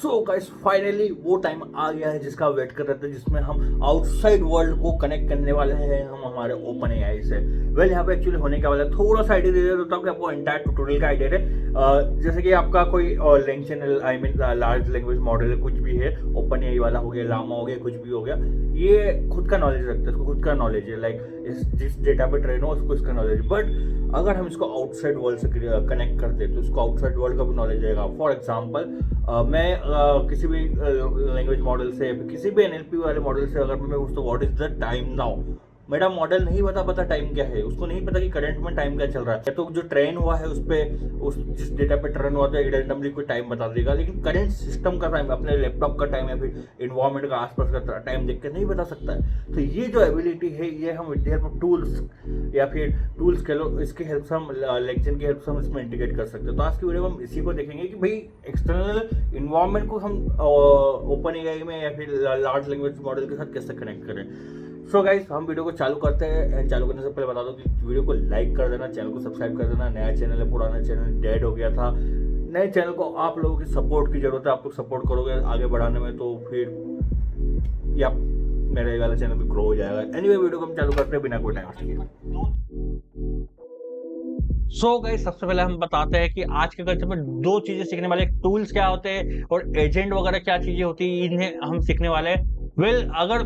So guys finally वो time आ गया है जिसका वेट कर रहे थे, जिसमें हम आउटसाइड वर्ल्ड को कनेक्ट करने वाले हैं हम हमारे ओपन एआई से। वेल यहाँ पे एक्चुअली होने का वाला थोड़ा सा आइडिया दे देता हूँ कि आपको एंटायर ट्यूटोरियल का आइडिया है। जैसे कि आपका कोई language channel, I mean large language model कुछ भी है, ओपन एआई वाला हो गया, लामा हो गया, कुछ भी हो गया, ये खुद का नॉलेज रखता है, इसको खुद का नॉलेज है, लाइक जिस डेटा पे ट्रेन हो उसको इसका नॉलेज। बट अगर हम इसको आउटसाइड वर्ल्ड से कनेक्ट करते हैं तो इसको आउटसाइड वर्ल्ड का भी नॉलेज आएगा। फॉर एग्जाम्पल मैं किसी भी लैंग्वेज मॉडल से, किसी भी एनएलपी वाले मॉडल से अगर मैं पूछता हूँ what is the time now, मेरा मॉडल नहीं पता टाइम क्या है, उसको नहीं पता कि करंट में टाइम क्या चल रहा है। तो जो ट्रेन हुआ है उस पर, उस जिस डेटा पे ट्रेन हुआ तो रैंडमली कोई टाइम बता देगा, लेकिन करंट सिस्टम का टाइम, अपने लैपटॉप का टाइम या फिर इन्वायरमेंट का आसपास का टाइम देख के नहीं बता सकता है। तो ये जो एबिलिटी है ये हम with the help of tools या फिर टूल्स कह लो, इसकी हेल्प से हम लेक्चर की हेल्प से हम इसमें इंटीग्रेट कर सकते हैं। तो आज की वीडियो में हम इसी को देखेंगे कि भाई एक्सटर्नल इन्वायरमेंट को हम ओपन एआई में या फिर लार्ज लैंग्वेज मॉडल के साथ कैसे कनेक्ट करें। सो गाइस हम वीडियो को चालू करते हैं। एंड चालू करने से पहले बता दो कि वीडियो को लाइक कर देना, चैनल को सब्सक्राइब कर देना। नया चैनल है, पुराना चैनल डेड हो गया था। नए चैनल को आप लोगों की सपोर्ट की जरूरत है, आप लोग सपोर्ट करोगे आगे बढ़ाने में तो फिर या मेरा ये वाला चैनल भी ग्रो हो जाएगा। एनीवे वीडियो को हम चालू करते हैं बिना कोई टाइम वेस्ट किए। सो गाइस सबसे पहले हम बताते हैं कि आज के कल्चर में दो चीजें सीखने वाले, टूल्स क्या होते हैं और एजेंट वगैरह क्या चीजें होती है, इन्हें हम सीखने वाले हैं। अगर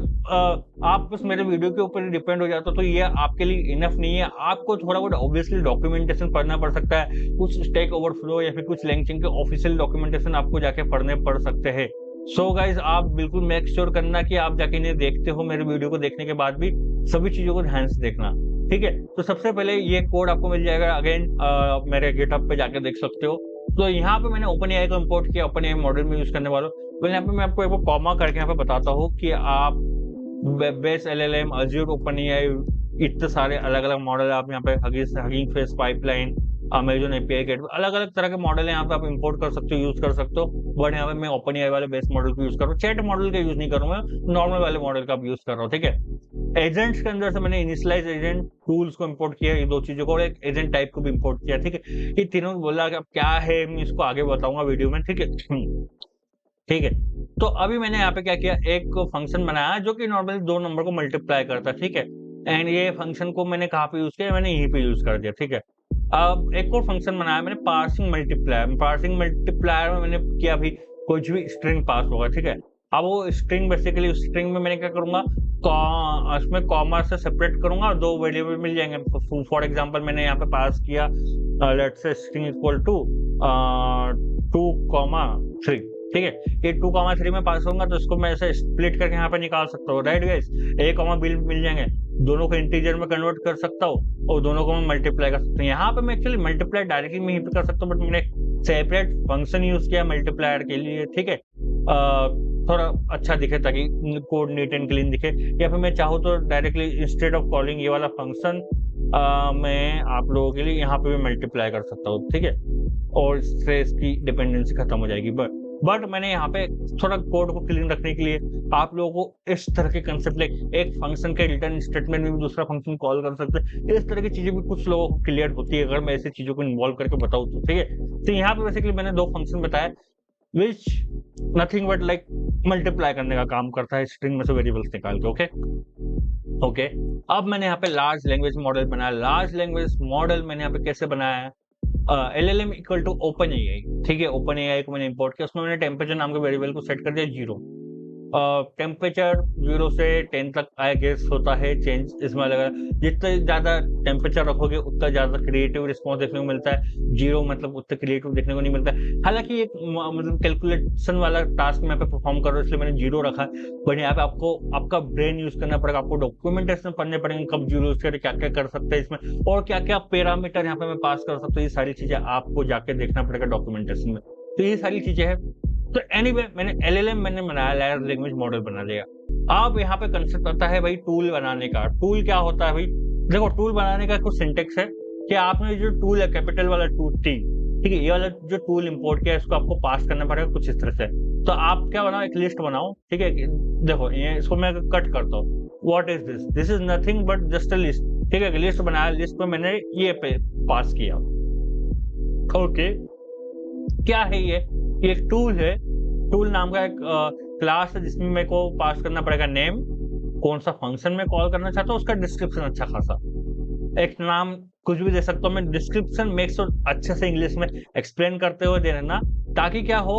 आप बस मेरे वीडियो के ऊपर डिपेंड हो जाते हो तो ये आपके लिए इनफ नहीं है। आपको थोड़ा बहुत ऑब्वियसली डॉक्यूमेंटेशन पढ़ना पड़ सकता है, कुछ स्टैक ओवरफ्लो या फिर कुछ लैंग्वेज के ऑफिशियल डॉक्यूमेंटेशन आपको जाके पढ़ने पड़ सकते हैं। सो गाइज आप बिल्कुल मेक श्योर करना कि आप जाके इन्हें देखते हो, मेरे वीडियो को देखने के बाद भी सभी चीजों को ध्यान से देखना, ठीक है। तो सबसे पहले ये कोड आपको मिल जाएगा, अगेन मेरे गिटहब पे जाके देख सकते हो। तो यहाँ पे मैंने ओपन एआई को इंपोर्ट किया, ओपन एआई मॉडल में यूज करने वाला हूँ। तो यहाँ पे मैं आपको एक कॉमा करके यहाँ पे बताता हूँ कि आप base LLM, Azure, Open AI, इतने सारे अलग अलग मॉडल आप यहाँ पे, Hugging Face pipeline, Amazon API gate, अलग अलग तरह के मॉडल है यहाँ पे, आप इंपोर्ट कर सकते हो, यूज कर सकते हो। बट यहाँ पे मैं ओपन एआई वाले बेस मॉडल को यूज कर रहा हूँ, चैट मॉडल का यूज नहीं कर रहा हूँ, नॉर्मल वाले मॉडल का यूज कर रहा हूँ, ठीक है। एजेंट्स के अंदर से मैंने इनिशियलाइज एजेंट टूल्स को इंपोर्ट किया, ये दो चीजों को, और एक एजेंट टाइप को भी इंपोर्ट किया, ठीक है। ये तीनों बोला कि अब क्या है मैं इसको आगे बताऊंगा वीडियो में, ठीक है। ठीक है, तो अभी मैंने यहाँ पे क्या किया, एक फंक्शन बनाया जो कि नॉर्मली दो नंबर को मल्टीप्लाई करता है, ठीक है। एंड ये फंक्शन को मैंने कहाँ पे यूज किया, मैंने यहीं पे यूज कर दिया, ठीक है। अब एक और फंक्शन बनाया मैंने, पार्सिंग मल्टीप्लायर। पार्सिंग मल्टीप्लायर में मैंने किया भी कुछ भी स्ट्रिंग पास होगा, ठीक है। अब वो स्ट्रिंग बेसिकली, उस स्ट्रिंग में मैंने क्या करूंगा, उसमें कॉमा से सेपरेट करूंगा, दो वेरिएबल मिल जाएंगे। फॉर एग्जांपल मैंने यहाँ पे पास किया let's say string equal to 2,3, ठीक है। ये 2,3 में पास होगा तो इसको मैं ऐसे स्प्लिट करके यहाँ पे निकाल सकता हूँ, राइट गाइस। ए कॉमा बी मिल जाएंगे, दोनों को इंटीजर में कन्वर्ट कर सकता हूँ और दोनों को मैं मल्टीप्लाई कर सकता हूँ। यहाँ पे मैं एक्चुअली मल्टीप्लाई डायरेक्टली नहीं कर सकता हूँ, बट मैंने सेपरेट फंक्शन यूज किया मल्टीप्लायर के लिए, ठीक है। थोड़ा अच्छा दिखे ताकि कोड नीट एंड क्लीन दिखे। या फिर मैं चाहूँ तो डायरेक्टली इंस्टेड ऑफ कॉलिंग ये वाला फंक्शन मैं आप लोगों के लिए यहाँ पे भी मल्टीप्लाई कर सकता हूँ, ठीक है, और इससे इसकी डिपेंडेंसी खत्म हो जाएगी। बट मैंने यहाँ पे थोड़ा कोड को क्लीन रखने के लिए आप लोगों को इस तरह के कंसेप्ट, एक फंक्शन के रिटर्न स्टेटमेंट में भी दूसरा फंक्शन कॉल कर सकते हैं, इस तरह की चीजें भी कुछ लोगों को क्लियर होती है अगर मैं ऐसी चीजों को इन्वॉल्व करके बताऊँ तो, ठीक है। तो यहाँ पे बेसिकली मैंने दो फंक्शन बताया विच नथिंग बट लाइक मल्टीप्लाई करने का काम करता है स्ट्रिंग में से वेरिएबल्स निकाल के, ओके। अब मैंने यहाँ पे लार्ज लैंग्वेज मॉडल बनाया। लार्ज लैंग्वेज मॉडल मैंने यहाँ पे कैसे बनाया है, LLM equal to Open AI, ठीक है। ओपन एआई को मैंने इंपोर्ट किया, उसमें मैंने टेम्परेचर नाम के वेरिएबल को सेट कर दिया 0। टेम्परेचर 0 से 10 तक आई गेस होता है चेंज इसमें अलग अलग। जितना ज्यादा टेम्परेचर रखोगे उतना ज्यादा क्रिएटिव रिस्पॉन्स देखने को मिलता है, 0 मतलब उतना क्रिएटिव देखने को नहीं मिलता है। हालांकि एक मतलब कैलकुलेशन वाला टास्क मैं पे परफॉर्म कर रहा हूँ इसलिए मैंने 0 रखा है। बट यहाँ पे आपको आपका ब्रेन यूज करना पड़ेगा, आपको डॉक्यूमेंटेशन पढ़ने पड़ेंगे, कब 0 यूज करे, क्या क्या कर सकते हैं इसमें, और क्या क्या पैरामीटर यहाँ पे मैं पास कर सकता हूँ, ये सारी चीजें आपको जाके देखना पड़ेगा डॉक्यूमेंटेशन में। तो ये सारी चीजें हैं। तो एनीवे मैंने LLM मैंने बनाया, लार्ज लैंग्वेज मॉडल बना लिया। अब यहाँ पे कंसेप्ट आता है भाई टूल बनाने का। टूल क्या होता है भाई, देखो टूल बनाने का कुछ सिंटेक्स है कि आपने जो टूल है कैपिटल वाला टूल टी, ठीक है, ये वाला जो टूल इंपोर्ट किया इसको आपको पास करना पड़ेगा कुछ इस तरह से। तो आप क्या बनाओ, एक लिस्ट बनाओ, ठीक है। देखो ये इसको मैं कट करता हूँ, what is this, this is nothing but just a list, ठीक है। लिस्ट बनाया, लिस्ट में मैंने ये पे पास किया, ओके। क्या है ये एक टूल है टूल नाम का एक क्लास है जिसमें मेरे को पास करना पड़ेगा नेम, कौन सा फंक्शन में कॉल करना चाहता हूँ, उसका डिस्क्रिप्शन अच्छा खासा, एक नाम कुछ भी दे सकता हूँ मैं। डिस्क्रिप्शन मेक श्योर अच्छे से इंग्लिश में एक्सप्लेन करते हुए दे देना, ताकि क्या हो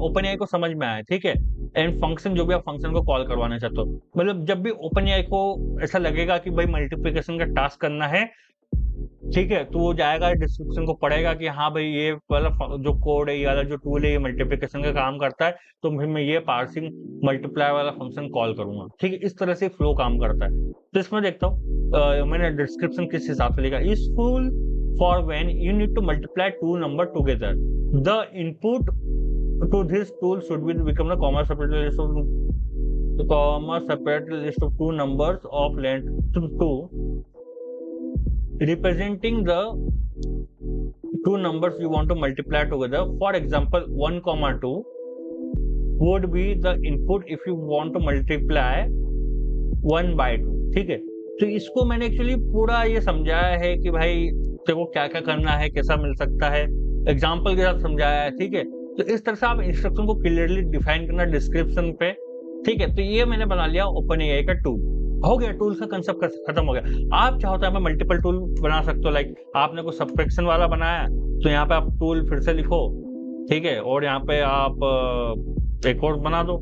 ओपन एआई को समझ में आए, ठीक है। एंड फंक्शन जो भी आप फंक्शन को कॉल करवाना चाहते हो, मतलब जब भी ओपन एआई को ऐसा लगेगा कि भाई मल्टीप्लिकेशन का टास्क करना है, ठीक है, तो वो जाएगा डिस्क्रिप्शन को पढ़ेगा कि हाँ भाई ये वाला जो कोड है, ये वाला जो टूल है, ये मल्टीप्लिकेशन का काम करता है, तो फिर मैं ये पार्सिंग मल्टीप्लाई वाला फंक्शन कॉल करूंगा, ठीक है। इस तरह से फ्लो काम करता है। तो इसमें देखता हूँ मैंने डिस्क्रिप्शन किस हिसाब से लिखा, useful for when you need to multiply two number together, the input to this tool should be become a comma separate list of two numbers of length 2 representing the two numbers you want to multiply together. For example, 1 comma 2 would be the input if you want to multiply 1 by 2, ठीक है। तो इसको मैंने actually पूरा ये समझाया है कि भाई तेरे को क्या क्या करना है, कैसा मिल सकता है, एग्जाम्पल के साथ समझाया है, ठीक है। तो इस तरह से आप इंस्ट्रक्शन को क्लियरली डिफाइन करना डिस्क्रिप्शन पे, ठीक है। तो ये मैंने बना लिया ओपन एआई का टूल, हो गया, टूल का कंसेप्ट खत्म हो गया। आप चाहो तो यहाँ पे मल्टीपल टूल बना सकते हो, लाइक आपने कोई सब्ट्रैक्शन वाला बनाया तो यहाँ पे आप टूल फिर से लिखो, ठीक है, और यहाँ पे आप एक और बना दो,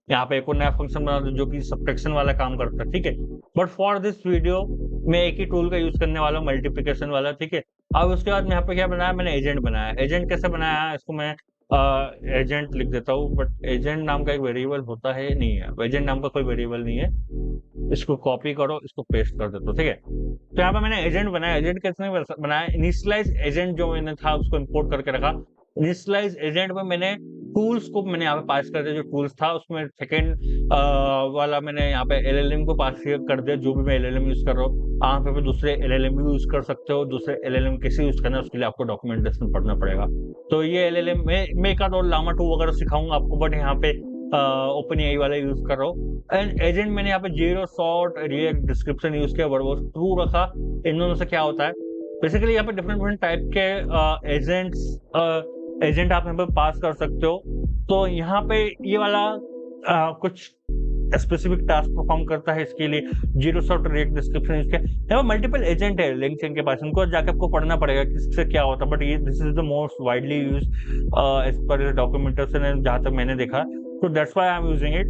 यहाँ पे एक और नया फंक्शन बना दो जो कि सब्ट्रैक्शन वाला काम करता है, ठीक है। बट फॉर दिस वीडियो मैं एक ही टूल का यूज करने वाला हूँ, मल्टीप्लिकेशन वाला, ठीक है। अब उसके बाद यहाँ पे क्या बनाया मैंने, एजेंट बनाया। एजेंट कैसे बनाया, इसको मैं एजेंट लिख देता हूँ, बट एजेंट नाम का एक वेरिएबल होता है, नहीं है, एजेंट नाम का कोई वेरिएबल नहीं है। इसको कॉपी करो, इसको पेस्ट कर देता हूँ, ठीक है। तो यहाँ पे मैंने एजेंट बनाया। एजेंट कैसे बनाया, इनिशियलाइज एजेंट जो मैंने था उसको इंपोर्ट करके रखा। इनिशियलाइज एजेंट में मैंने टूल्स को मैंने यहाँ पे पास कर दिया, जो टूल्स था उसमें सेकेंड वाला मैंने यहाँ पे एलएलएम को पास कर दिया, जो भी मैं एलएलएम यूज कर रहा हूँ। आप पे दूसरे एलएलएम यूज कर सकते हो, दूसरे एलएलएम कैसे यूज करना है उसके लिए आपको डॉक्यूमेंटेशन पढ़ना पड़ेगा। तो ये एलएलएम मैं एक और लामा 2 वगैरह सिखाऊंगा आपको, बट यहाँ पे ओपन एआई वाला यूज कर रहा हूँ। एंड एजेंट मैंने यहाँ पे zero short react description use किया, वर्बोस ट्रू रखा। इन दोनों से क्या होता है, बेसिकली यहाँ पे डिफरेंट टाइप के एजेंट आप यहाँ पे पास कर सकते हो। तो यहाँ पे ये वाला कुछ स्पेसिफिक टास्क परफॉर्म करता है, इसके लिए zero short react description use किया। यहाँ पे मल्टीपल एजेंट है लिंक चेन के पास, इनको जाके आपको पढ़ना पड़ेगा किससे क्या होता है, बट ये this is the most widely use as per documentation जहां तक मैंने देखा, तो that's why I am using it.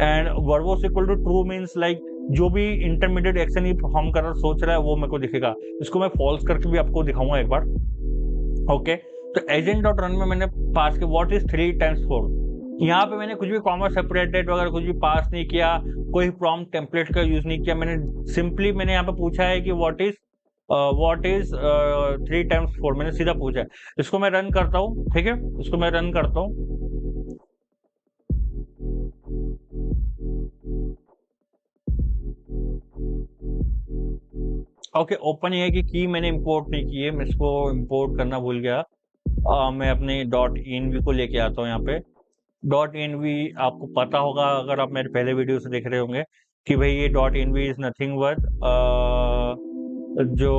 And verbose equal to true means like जो भी इंटरमीडिएट एक्शन ही परफॉर्म कर रहा सोच रहा है वो मेरे को दिखेगा। इसको मैं फॉल्स करके भी आपको दिखाऊंगा एक बार, ओके। तो एजेंट डॉट रन में मैंने पास किया व्हाट इज 3 टाइम्स 4। यहाँ पे मैंने कुछ भी कॉमा सेपरेटेड वगैरह कुछ भी पास नहीं किया, कोई प्रॉम्प्ट टेम्पलेट का यूज नहीं किया। मैंने सिंपली मैंने यहाँ पे पूछा है कि व्हाट इज 3 टाइम्स 4, मैंने सीधा पूछा है। इसको मैं रन करता हूँ, ठीक है, इसको मैं रन करता हूँ। ओके, ओपन एआई की की मैंने इंपोर्ट नहीं की है, मैं इसको इंपोर्ट करना भूल गया। मैं अपने डॉट इनवी को लेके आता हूँ यहाँ पे। डॉट इनवी आपको पता होगा अगर आप मेरे पहले वीडियो से देख रहे होंगे कि भाई ये dot env is nothing but जो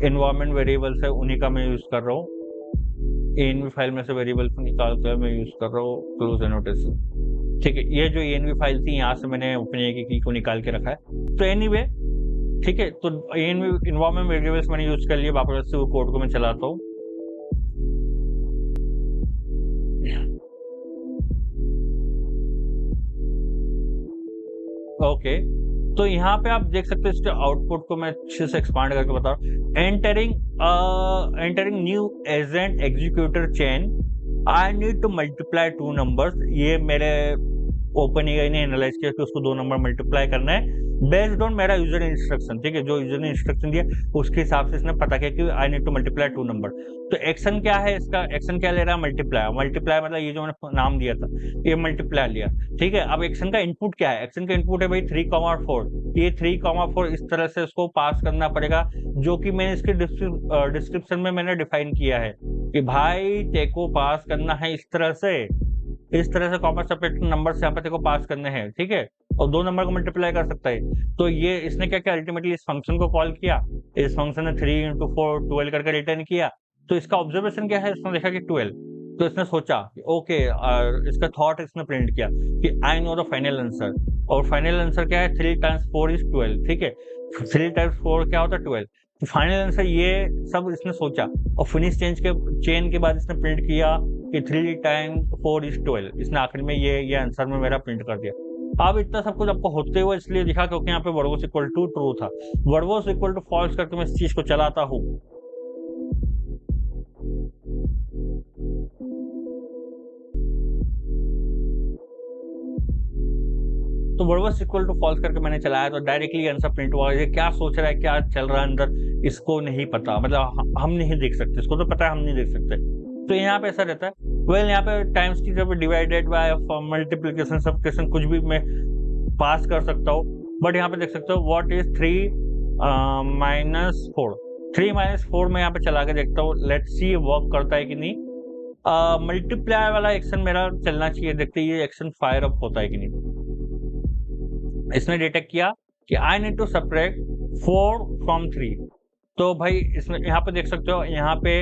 एनवायरमेंट वेरिएबल्स है उन्हीं का मैं यूज कर रहा हूँ। एनवी फाइल में से वेरिएबल को निकाल कर मैं यूज कर रहा हूँ क्लोज एनोटेशन, ठीक है। ये जो एनवी फाइल थी यहाँ से मैंने अपने की को निकाल के रखा है। तो एनीवे, ठीक है, तो एनवायरमेंट वेरिएबल्स मैंने यूज कर लिए। वापस से वो कोड को मैं चलाता हूँ। ओके, तो यहाँ पे आप देख सकते हो इसके आउटपुट को मैं अच्छे से एक्सपांड करके बता रहा हूँ। Entering new agent executor chain, I need to multiply 2 numbers. ये मेरे ओपन एआई ने एनालाइज किया कि उसको 2 नंबर मल्टीप्लाई करना है बेस्ड ऑन मेरा यूजर इंस्ट्रक्शन, ठीक है। जो यूजर ने इंस्ट्रक्शन दिया उसके हिसाब से इसने पता किया कि I need to multiply 2 number. तो एक्शन क्या है इसका, एक्शन क्या ले रहा है, मल्टीप्लाई। मल्टीप्लाई मतलब ये जो मैंने नाम दिया था ये मल्टीप्लाई लिया, ठीक है। अब एक्शन का इनपुट क्या है, एक्शन का इनपुट है भाई 3,4। ये 3,4 इस तरह से उसको पास करना पड़ेगा, जो कि मैंने इसके डिस्क्रिप्शन में मैंने डिफाइन किया है कि भाई तेको पास करना है इस तरह से कॉमा सेपरेट नंबर से यहाँ पे तेको पास करने हैं, ठीक है। और 2 नंबर को मल्टीप्लाई कर सकता है। तो ये इसने क्या किया, अल्टीमेटली इस फंक्शन को कॉल किया, इस फंक्शन ने 3 × 4 12 करके रिटर्न किया। तो इसका ऑब्जर्वेशन क्या है, इसने देखा कि 12। तो इसने सोचा कि ओके, इसका थॉट इसने प्रिंट किया कि I know the final answer, और फाइनल आंसर क्या है, 3 times 4 is 12, ठीक है। 3 times 4 क्या होता है, 12। तो फाइनल आंसर ये सब इसने सोचा, और फिनिश चेन के बाद इसने प्रिंट किया कि 3 times 4 is 12। इसने आखिर में ये आंसर में मेरा प्रिंट कर दिया। अब इतना सब कुछ आपको होते हुए इसलिए दिखा क्योंकि यहाँ पे word was equal to true था। Word was equal to false करके मैं इस चीज को चलाता हूँ, तो word was equal to false करके मैंने चलाया तो डायरेक्टली आंसर प्रिंट हुआ। ये क्या सोच रहा है, क्या चल रहा है अंदर, इसको नहीं पता, मतलब हम नहीं देख सकते, इसको तो पता है हम नहीं देख सकते। तो यहाँ पे ऐसा रहता है। वेल यहाँ पे टाइम्स की जब डिवाइडेड बाय मल्टीप्लिकेशन सब्ट्रैक्शन कुछ भी मैं पास कर सकता हूँ, बट यहाँ पे देख सकते हो व्हाट इज 3 minus 4। 3 minus 4 में यहाँ पे चला के देखता हूँ, लेट्स सी वर्क करता है कि नहीं। मल्टीप्लाई वाला एक्शन मेरा चलना चाहिए, देखते ये एक्शन फायर अप होता है कि नहीं। इसने डिटेक्ट किया कि I need to subtract 4 from 3। तो भाई इसमें यहाँ पे देख सकते हो, यहाँ पे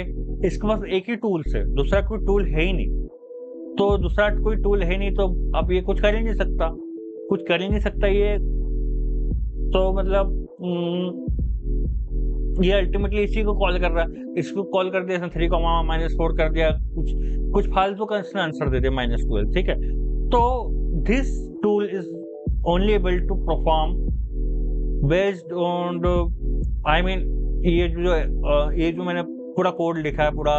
इसके पास एक ही टूल है, दूसरा कोई टूल है ही नहीं। तो दूसरा कोई टूल है नहीं, तो अब ये कुछ कर ही नहीं सकता, कुछ कर ही नहीं सकता ये। तो मतलब ये अल्टीमेटली इसी को कॉल कर रहा है, इसको कॉल कर दिया इसने 3, -4 कर दिया, कुछ फालतू का इसने आंसर दे दिया -12, ठीक है। तो this tool is only able to perform based on the, I mean ये जो मैंने पूरा कोड लिखा है, पूरा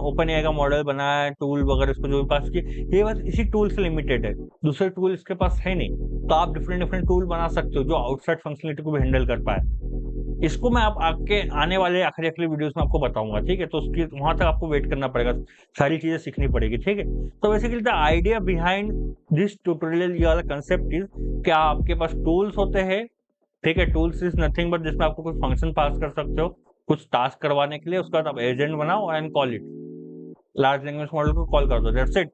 ओपन एआई का मॉडल बनाया है, टूल वगैरह इसको जो पास किए, ये बस इसी टूल से लिमिटेड है, दूसरे टूल इसके पास है नहीं। तो आप डिफरेंट टूल बना सकते हो जो आउटसाइड फंक्शनलिटी को भी हैंडल कर पाए। इसको मैं आप आपके आने वाले आखिरी वीडियोस में आपको बताऊंगा, ठीक है। तो उसकी वहां तक आपको वेट करना पड़ेगा, सारी चीजें सीखनी पड़ेगी, ठीक है। तो basically the idea behind this tutorial, ये वाला कंसेप्ट इज क्या आपके पास टूल्स होते हैं, ठीक है। टूल्स इज नथिंग बट जिसमें आपको कुछ फंक्शन पास कर सकते हो कुछ टास्क करवाने के लिए, उसके बाद आप एजेंट बनाओ and call it, large language model को कॉल कर दो, दैट्स इट,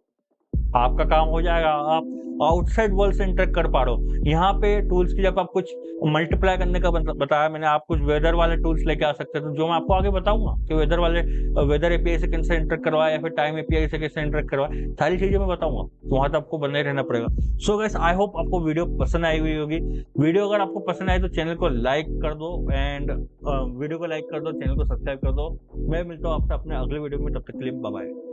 आपका काम हो जाएगा। आप आउटसाइड वर्ल्ड से इंटरेक्ट कर पा रहे हो। यहाँ पे टूल्स की जब आप कुछ मल्टीप्लाई करने का बताया मैंने, आप कुछ वेदर वाले टूल्स लेके आ सकते हैं, तो जो मैं आपको आगे बताऊंगा कि वेदर एपीआई से कैसे इंटरेक्ट करवाए या फिर टाइम एपीआई से कैसे इंटरेक्ट करवाए, सारी चीजें मैं बताऊंगा। तो वहां तक आपको बने रहना पड़ेगा। सो गाइस, आई होप आपको वीडियो पसंद आई हुई होगी। वीडियो अगर आपको पसंद आए तो चैनल को लाइक कर दो, एंड वीडियो को लाइक कर दो, चैनल को सब्सक्राइब कर दो। मैं मिलता हूँ आपसे अपने अगले वीडियो में, तब तक के लिए बाय बाय।